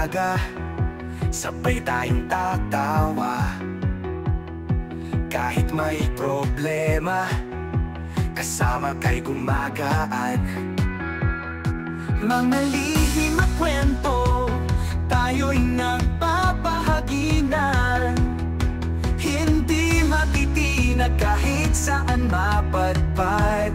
umaga, sabay tayong tatawa. Kahit may problema, kasama kay gumagaan. Mga lihim at kwento, tayo'y nagpapahaginan. Hindi matitinag kahit saan mapadpad.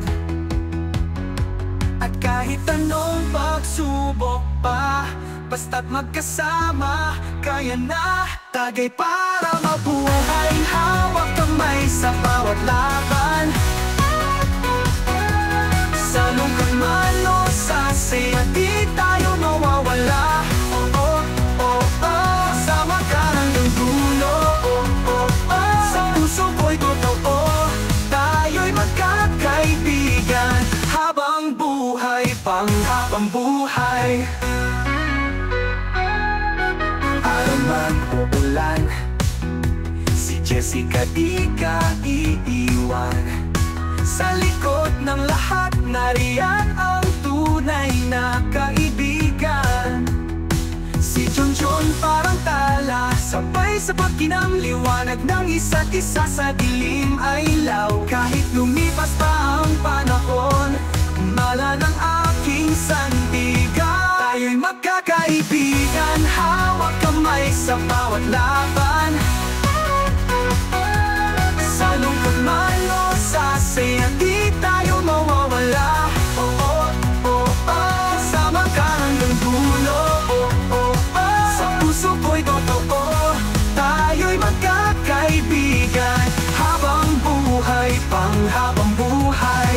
At kahit anong pagsubok pa, basta't magkasama, kaya na. Tagay para mabuhay, hawak kamay sa bawat laban. Sa lungkot man o sa saya, di tayo mawawala. Sama ka hanggang dulo. Sa puso ko'y totoo, tayo'y magkakaibigan. Habang buhay, panghabang buhay. Araw man o ulan, si Jessica di ka iiwan. Sa likod ng lahat, nariyan ang tunay na kaibigan. Si Junjun parang tala, sabay sa pagkinang liwanag ng isa't isa sa dilim ay ilaw. Kahit lumipas pa ang panahon, mala ng aking sandigan. Tayo'y magkakaibigan, hawak kamay sa bawat laban. Sa lungkot man o sa saya, di tayo mawawala. Sama ka hanggang dulo. Sa puso ko'y totoo, tayo'y magkakaibigan. Habang buhay, panghabang buhay.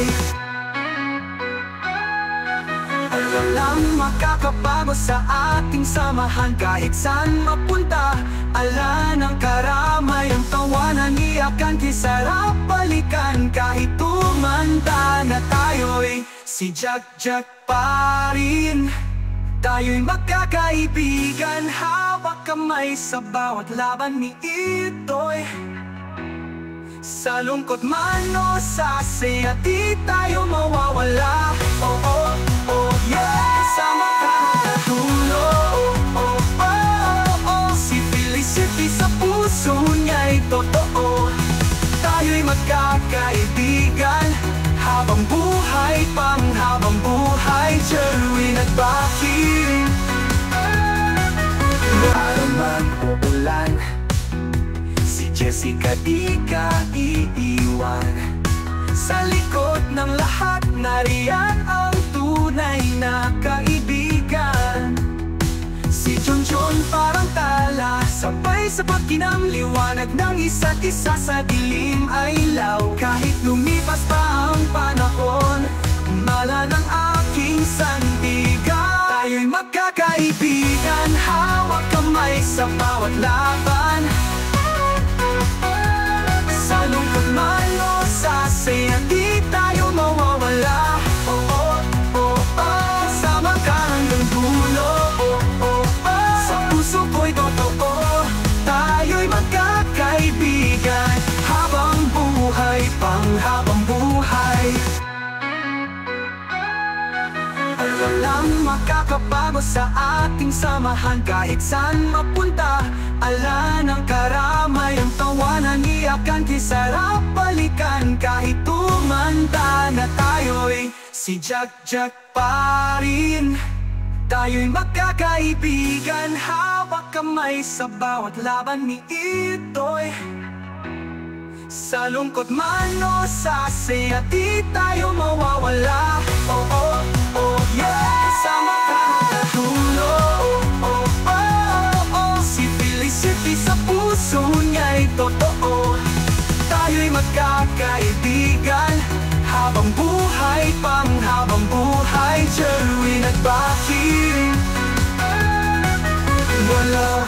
Alam lang makakabago sa ating samahan, kahit saan mapunta. Ala ng karamay, ang tawanan, iyakan, kisarap balikan. Kahit tumanda na tayo'y si Jack pa rin. Tayo'y magkakaibigan, hawak kamay sa bawat laban ni Itoy. Sa lungkot man o sa saya, di tayo mawawala. Yeah, sama ka sa dulo. Si Felicity sa puso niya'y totoo. Tayo'y magkakaibigan, habang buhay, panghabang buhay. Jerwin at Bucky. Araw man o ulan, si Jessica di ka iiwan. Sa likod ng lahat, nariyan ang tunay na kaibigan. Si Junjun parang tala, sabay sa pagkinang liwanag ng isa't isa sa dilim ay ilaw. Kahit lumipas pa ang panahon, mala ng aking sandigan. Tayo'y magkakaibigan, hawak kamay sa bawat laban. Sa lungkot man o sa saya, di tayo mawawala. Sama ka hanggang dulo. Sa puso ko'y totoo, tayo'y magkakaibigan. Habang buhay, panghabang buhay. Alam lang makakabago sa ating samahan, kahit saan mapunta. Ala ng karamay, ang tawanan, iyakan, kisarap balikan. Kahit tumanda na tayo'y si Jack pa rin. Tayo'y magkakaibigan, hawak kamay sa bawat laban ni Itoy. Sa lungkot man o sa saya, di tayo mawawala. Yeah, sama ka sa dulo. Si Felicity sa puso niya'y totoo. Tayo'y magkakaibigan, habang buhay, panghabang buhay. Jerwin at Bucky. Wala